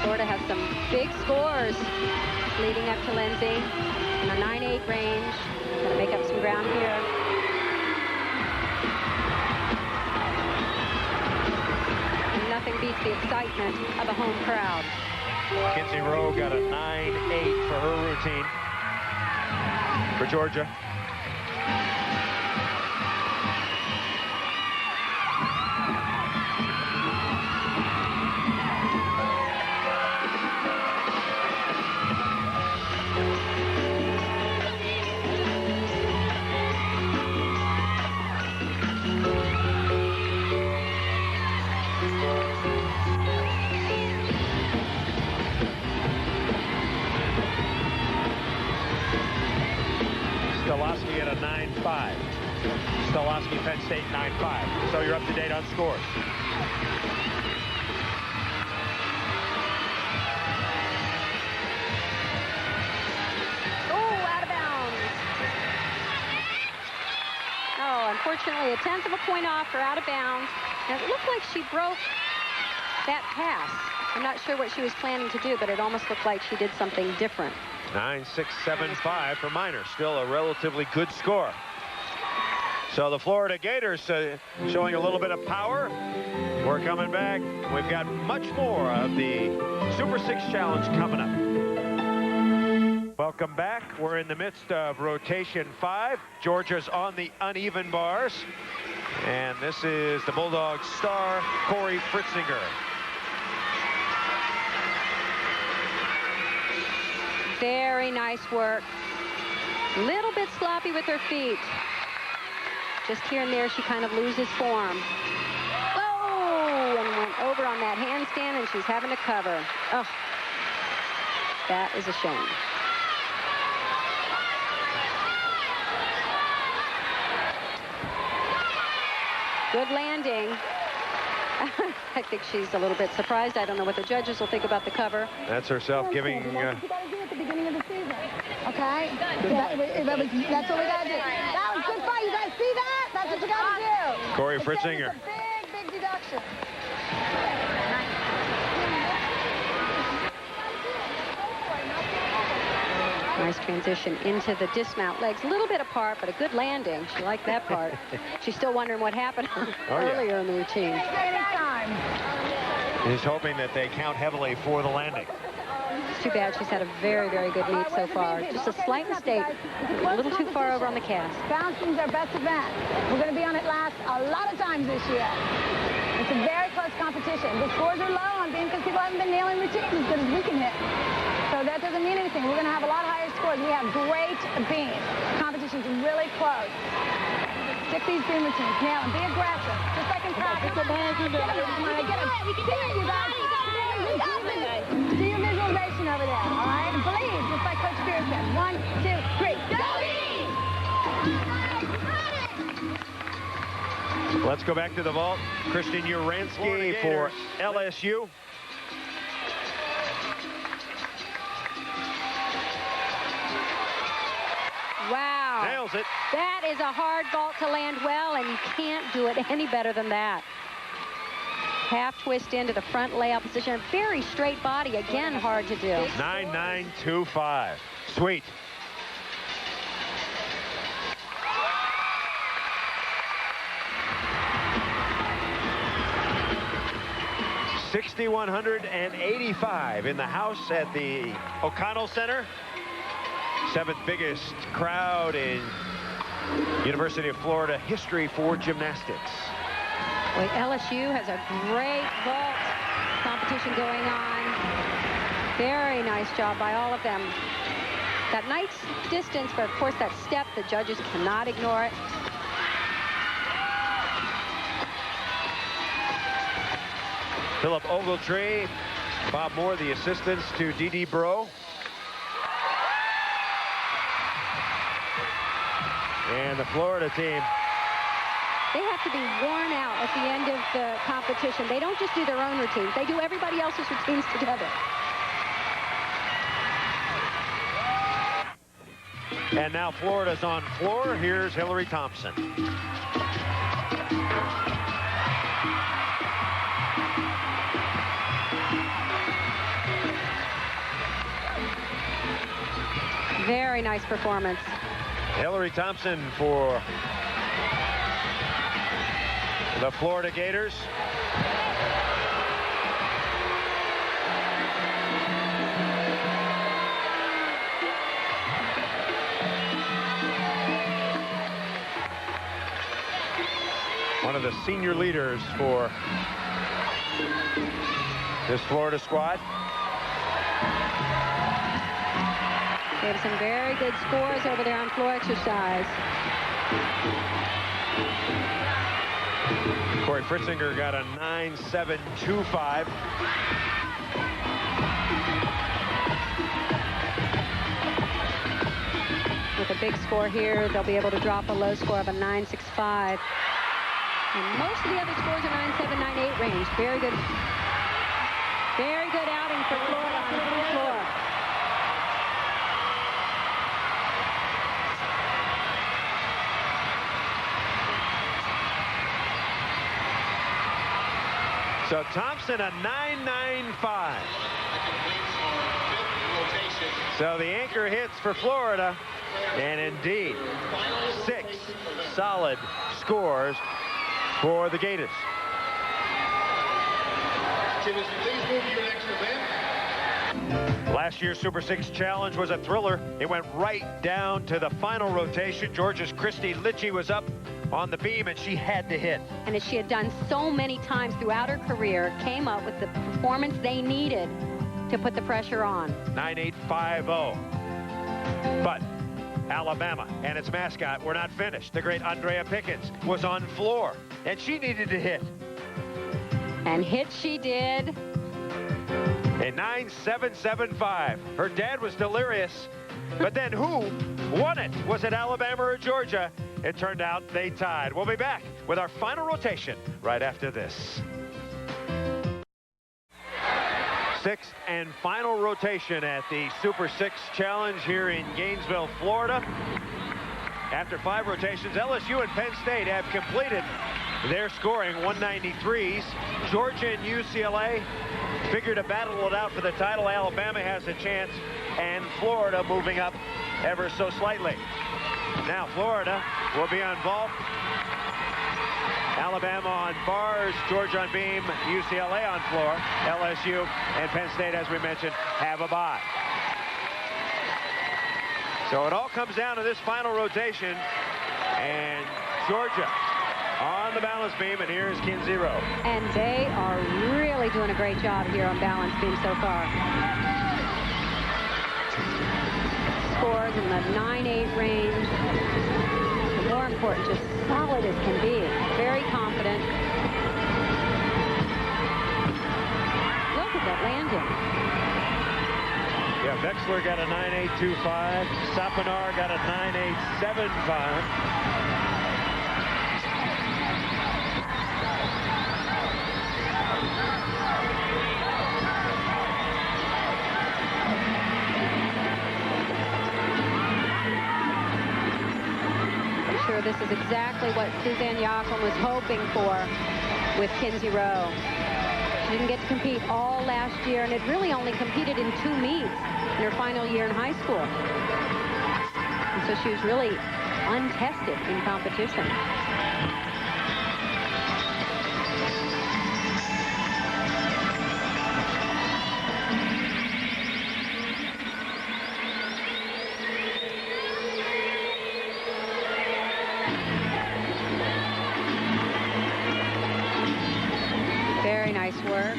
Florida has some big scores leading up to Lindsey in the 9-8 range. Gonna make up some ground here. And nothing beats the excitement of a home crowd. Kinsey Rowe got a 9-8 for her routine for Georgia. Stolowski at a 9-5. Stolowski, Penn State, 9-5. So you're up to date on scores. Oh, out of bounds. Oh, unfortunately, a 1/10 of a point off for out of bounds. And it looked like she broke that pass. I'm not sure what she was planning to do, but it almost looked like she did something different. 9-6-7-5 for Minor. Still a relatively good score. So the Florida Gators showing a little bit of power. We're coming back. We've got much more of the Super 6 Challenge coming up. Welcome back. We're in the midst of rotation 5. Georgia's on the uneven bars. And this is the Bulldogs star, Corey Fritzinger. Very nice work. Little bit sloppy with her feet. Just here and there, she kind of loses form. Oh, and went over on that handstand, and she's having to cover. Oh, that is a shame. Good landing. I think she's a little bit surprised. I don't know what the judges will think about the cover. That's herself giving... That's what you got to do at the beginning of the season. Okay? That's what we got to do. That was good fight. You guys see that? That's what you got to do. Corey Fritzinger. It's a big, big deduction. Nice transition into the dismount. Legs a little bit apart, but a good landing. She liked that part. She's still wondering what happened earlier in the routine. He's hoping that they count heavily for the landing. It's too bad. She's had a very, very good meet so far. Just a slight mistake. A little too far over on the cast. Bouncing's our best event. We're going to be on it last a lot of times this year. It's a very close competition. The scores are low on beam because people haven't been nailing routines as good as we can hit. So that doesn't mean anything. We're going to have a lot higher scores. We have great beams. Competition's really close. Stick these beam routines. Nail them. Be aggressive. Just like in practice. We can get it. We can do it, you guys. Do your visualization over there, all right? And believe, just like Coach Spears said. 1, 2, 3. Go! Let's go back to the vault. Kristen Uransky for LSU. Wow. Nails it. That is a hard vault to land well, and you can't do it any better than that. Half twist into the front layout position. Very straight body. Again, hard to do. 9.925. Sweet. $6,185 in the house at the O'Connell Center. 7th biggest crowd in University of Florida history for gymnastics. Boy, LSU has a great vault competition going on. Very nice job by all of them. That nice distance, but of course that step, the judges cannot ignore it. Philip Ogletree, Bob Moore, the assistants to Dee Bro. And the Florida team. They have to be worn out at the end of the competition. They don't just do their own routines. They do everybody else's routines together. And now Florida's on floor. Here's Hillary Thompson. Very nice performance. Hillary Thompson for the Florida Gators. One of the senior leaders for this Florida squad. They have some very good scores over there on floor exercise. Corey Fritzinger got a 9.725. With a big score here, they'll be able to drop a low score of a 9.65. And most of the other scores are 9.7, 9.8 range. Very good. Very good outing for Florida on the floor. So Thompson a 9.95. So the anchor hits for Florida, and indeed 6 solid scores for the Gators. Last year's Super 6 Challenge was a thriller. It went right down to the final rotation. Georgia's Christy Litchie was up on the beam, and she had to hit. And as she had done so many times throughout her career, came up with the performance they needed to put the pressure on. 9.850. But Alabama and its mascot were not finished. The great Andrea Pickens was on floor, and she needed to hit. And hit she did. A 9.775. Her dad was delirious, but then who won it? Was it Alabama or Georgia? It turned out they tied. We'll be back with our final rotation right after this. 6th and final rotation at the Super 6 Challenge here in Gainesville, Florida. After 5 rotations, LSU and Penn State have completed their scoring 193s. Georgia and UCLA figure to battle it out for the title. Alabama has a chance, and Florida moving up ever so slightly. Now Florida will be on vault. Alabama on bars, Georgia on beam, UCLA on floor. LSU and Penn State, as we mentioned, have a bye. So it all comes down to this final rotation, and Georgia on the balance beam, and here's Kinsey Rowe. And they are really doing a great job here on balance beam so far. Scores in the 9.8 range. But more important, just solid as can be. Very confident. Look at that landing. Yeah, Vexler got a 9.825. Sapinar got a 9.875. sure this is exactly what Suzanne Jochum was hoping for with Kinsey Rowe. She didn't get to compete all last year and had really only competed in 2 meets in her final year in high school. And so she was really untested in competition. Very nice work.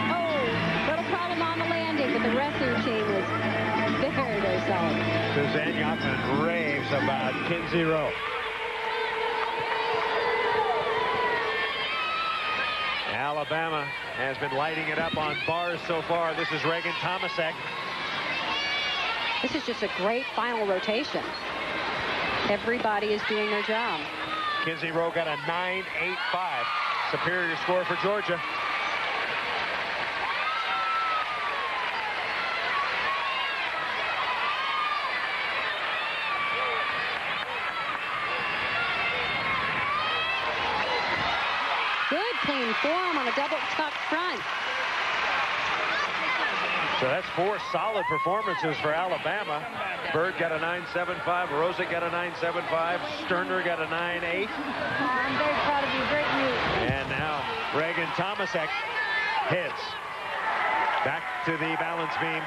Oh, little problem on the landing, but the rest of the team was very, very solid. Suzanne Jochum raves about Kinsey Rowe. Alabama has been lighting it up on bars so far. This is Reagan Tomasek. This is just a great final rotation. Everybody is doing their job. Kinsey Rowe got a 9.85. Superior score for Georgia. Good clean form on a double tuck front. So that's 4 solid performances for Alabama. Bird got a 9.75. Rosa got a 9.75. Sterner got a 9.8. I'm very proud of you. Great meet. And now Reagan Tomasek hits. Back to the balance beam.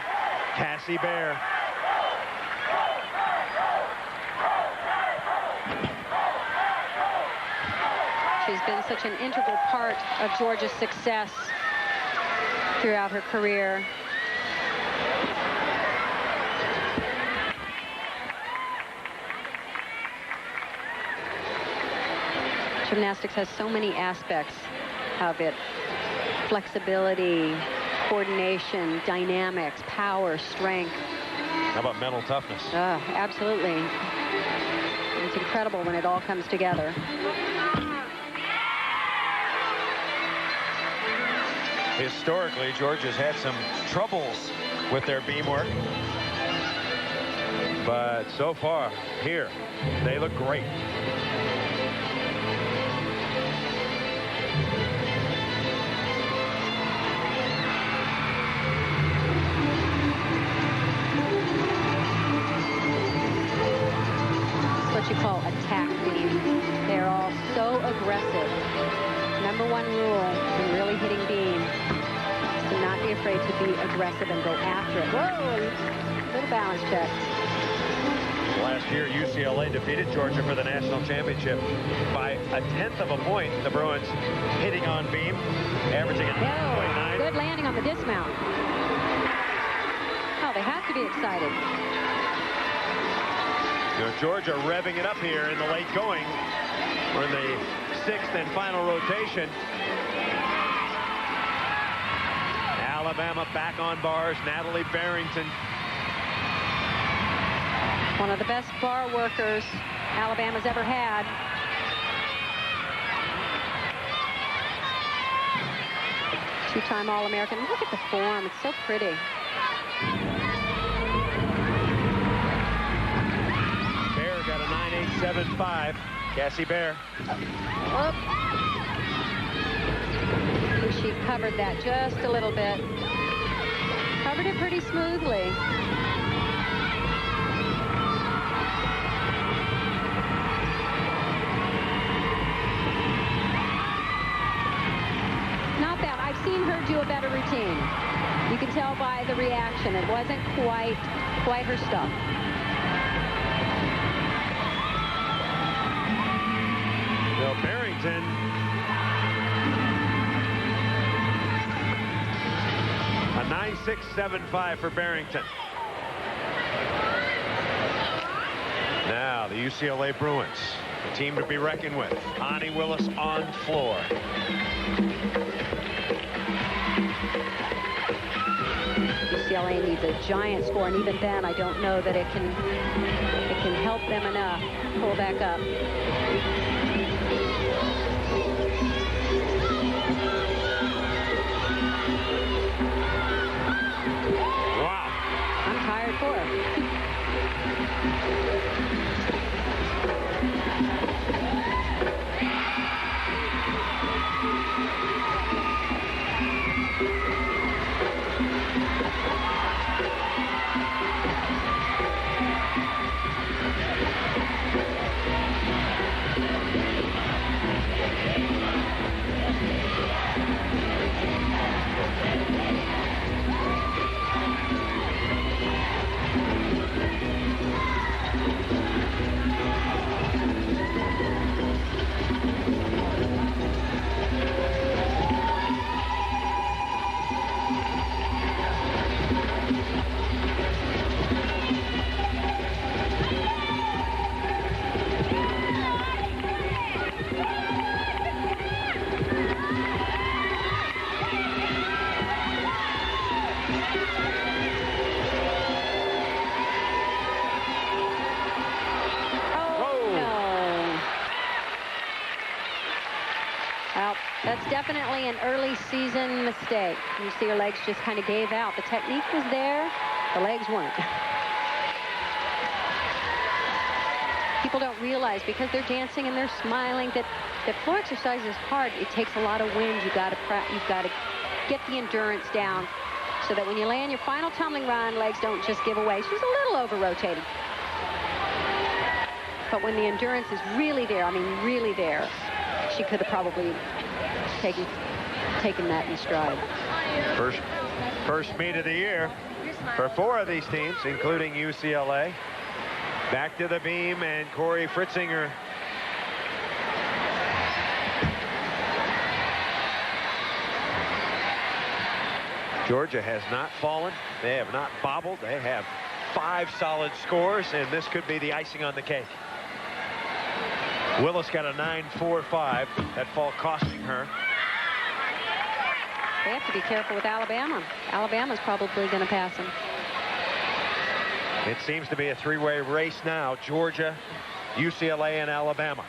Cassie Bear. She's been such an integral part of Georgia's success throughout her career. Gymnastics has so many aspects of it. Flexibility, coordination, dynamics, power, strength. How about mental toughness? Absolutely. It's incredible when it all comes together. Historically, Georgia's had some troubles with their beam work. But so far, here, they look great. What you call attack beam. They're all so aggressive. #1 rule in really hitting beam is to not be afraid to be aggressive and go after it. Whoa, little balance check. Last year, UCLA defeated Georgia for the national championship by a 1/10 of a point. The Bruins hitting on beam, averaging a 9.9. Good landing on the dismount. Oh, they have to be excited. So Georgia revving it up here in the late going. We're in the 6th and final rotation. Alabama back on bars. Natalie Barrington. One of the best bar workers Alabama's ever had. Two-time All-American. Look at the form. It's so pretty. Bear got a 9.875. Cassie Bear. Whoop. She covered that just a little bit. Covered it pretty smoothly. Not bad. I've seen her do a better routine. You can tell by the reaction. It wasn't quite her stuff. Well, Barrington a 9.675 for Barrington. Now the UCLA Bruins, the team to be reckoned with. Ani Willis on floor. UCLA needs a giant score, and even then I don't know that it can help them enough to pull back up. Wow. I'm tired for her. That's definitely an early season mistake. You see her legs just kind of gave out. The technique was there, the legs weren't. People don't realize because they're dancing and they're smiling that floor exercise is hard. It takes a lot of wind. You've got to get the endurance down so that when you land your final tumbling run, legs don't just give away. She's a little over-rotated. But when the endurance is really there, I mean really there, she could have probably taken that in stride. First meet of the year for 4 of these teams, including UCLA. Back to the beam, and Corey Fritzinger. Georgia has not fallen. They have not bobbled. They have 5 solid scores, and this could be the icing on the cake. Willis got a 9.45. That fall costing her. They have to be careful with Alabama. Alabama's probably going to pass them. It seems to be a 3-way race now. Georgia, UCLA, and Alabama.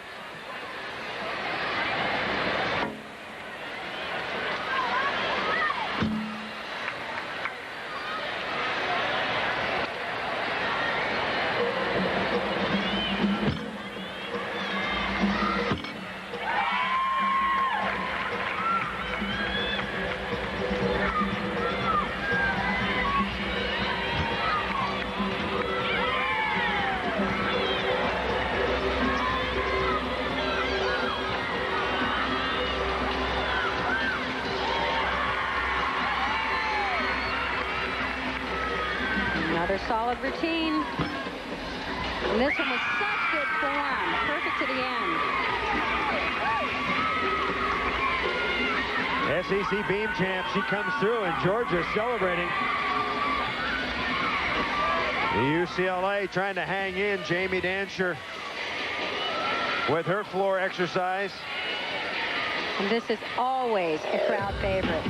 Solid routine. And this one was such good form. Perfect to the end. SEC beam champ, she comes through, and Georgia celebrating. The UCLA trying to hang in. Jamie Dancher with her floor exercise. And this is always a crowd favorite.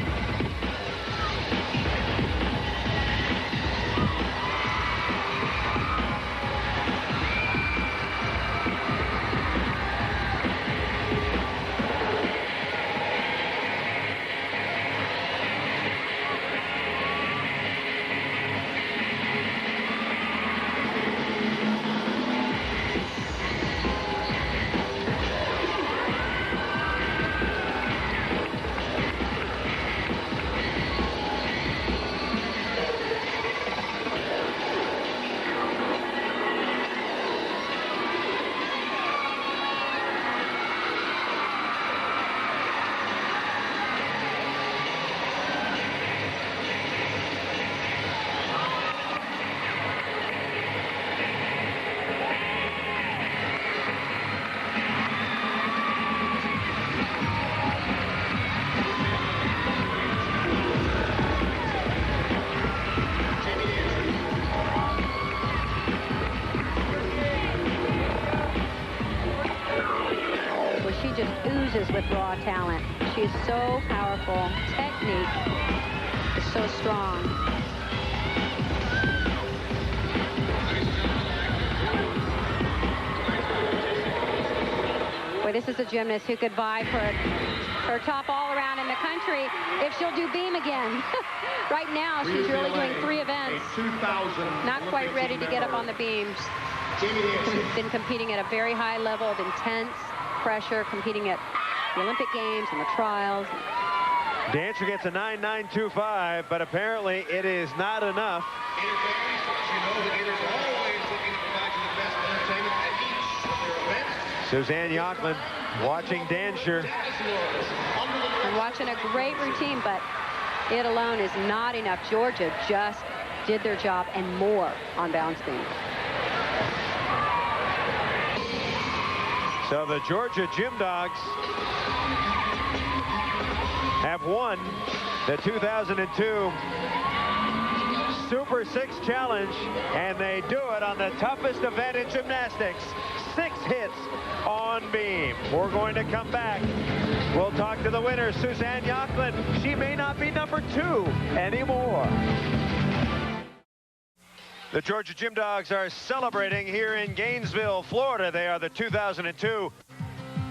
With raw talent. She is so powerful. Technique is so strong. Boy, this is a gymnast who could vie for her top all-around in the country if she'll do beam again. Right now, she's really doing 3 events. Not quite ready to get up on the beams. Been competing at a very high level of intense pressure, competing at the Olympic Games and the trials. Dancer gets a 9.925, but apparently it is not enough. Suzanne Yochlin watching Dancer. And watching a great routine, but it alone is not enough. Georgia just did their job and more on balance beam. So the Georgia Gym Dogs have won the 2002 Super 6 Challenge, and they do it on the toughest event in gymnastics. 6 hits on beam. We're going to come back. We'll talk to the winner, Suzanne Yochlin. She may not be number 2 anymore. The Georgia Gym Dogs are celebrating here in Gainesville, Florida. They are the 2002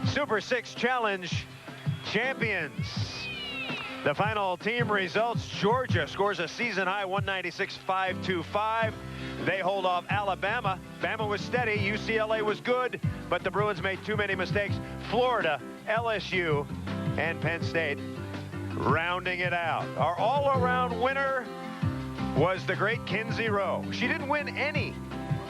Super 6 Challenge champions. The final team results: Georgia scores a season-high 196.525. They hold off Alabama. Bama was steady. UCLA was good, but the Bruins made too many mistakes. Florida, LSU, and Penn State rounding it out. Our all-around winner was the great Kinsey Rowe. She didn't win any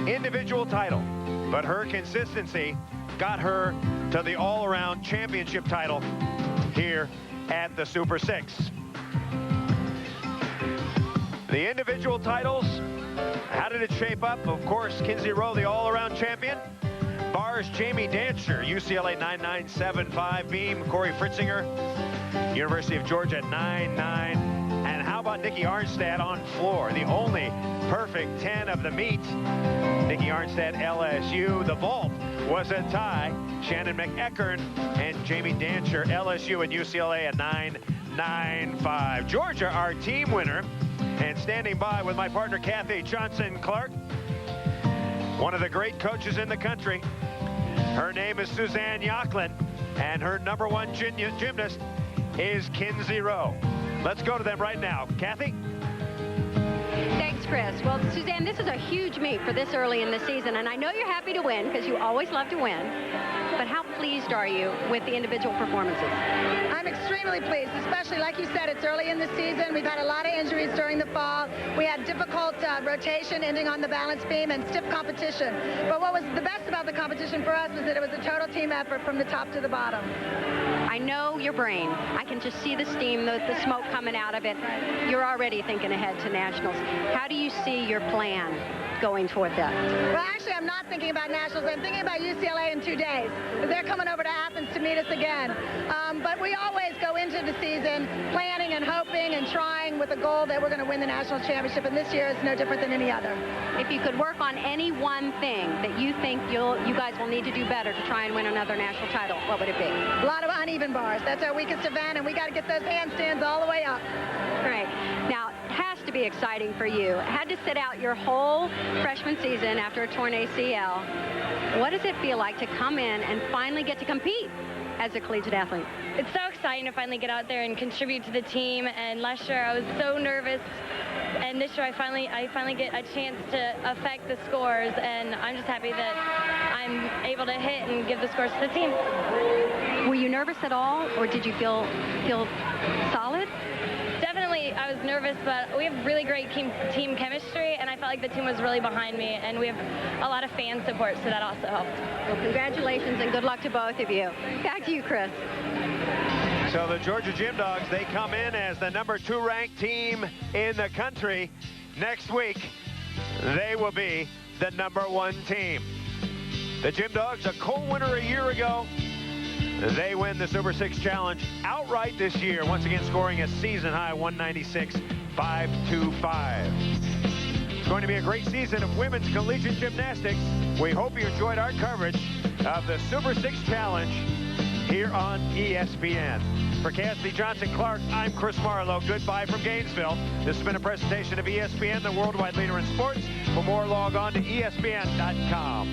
individual title, but her consistency got her to the all-around championship title here at the Super 6. The individual titles, how did it shape up? Of course, Kinsey Rowe, the all-around champion. Bars, Jamie Dancer, UCLA 9.975 beam. Corey Fritzinger, University of Georgia 9.9. And how about Nikki Arnstad on floor? The only perfect 10 of the meet. Nikki Arnstad, LSU. The vault was a tie. Shannon McEachern and Jamie Dancer, LSU and UCLA at 9.95. Georgia, our team winner. And standing by with my partner, Kathy Johnson-Clark, one of the great coaches in the country. Her name is Suzanne Yochlin, and her number 1 gymnast is Kinsey Rowe. Let's go to them right now. Kathy? Thanks, Chris. Well, Suzanne, this is a huge meet for this early in the season, and I know you're happy to win because you always love to win. But how pleased are you with the individual performances? I'm extremely pleased, especially like you said, it's early in the season. We've had a lot of injuries during the fall. We had difficult rotation ending on the balance beam and stiff competition. But what was the best about the competition for us was that it was a total team effort from the top to the bottom. I know your brain. I can just see the steam, the smoke coming out of it. You're already thinking ahead to nationals. How do you see your plan going toward that? Well, actually, I'm not thinking about nationals. I'm thinking about UCLA in 2 days. They're coming over to Athens to meet us again. But we always go into the season planning and hoping and trying with a goal that we're going to win the national championship, and this year is no different than any other. If you could work on any one thing that you think you guys will need to do better to try and win another national title, what would it be? A lot of uneven bars. That's our weakest event, and we got to get those handstands all the way up. Great. Now, it has to be exciting for you. Had to sit out your whole freshman season after a torn ACL. What does it feel like to come in and finally get to compete as a collegiate athlete? It's so exciting to finally get out there and contribute to the team. And last year I was so nervous, and this year I finally get a chance to affect the scores, and I'm just happy that I'm able to hit and give the scores to the team. Were you nervous at all, or did you feel solid? Definitely, I was nervous, but we have really great team chemistry, and I felt like the team was really behind me, and we have a lot of fan support, so that also helped. Well, congratulations and good luck to both of you. Back to you, Chris. So the Georgia Gym Dogs, they come in as the number 2 ranked team in the country. Next week, they will be the number 1 team. The Gym Dogs, a co-winner a year ago. They win the Super 6 Challenge outright this year, once again scoring a season-high 196.525. It's going to be a great season of women's collegiate gymnastics. We hope you enjoyed our coverage of the Super 6 Challenge here on ESPN. For Kathy Johnson-Clark, I'm Chris Marlowe. Goodbye from Gainesville. This has been a presentation of ESPN, the worldwide leader in sports. For more, log on to ESPN.com.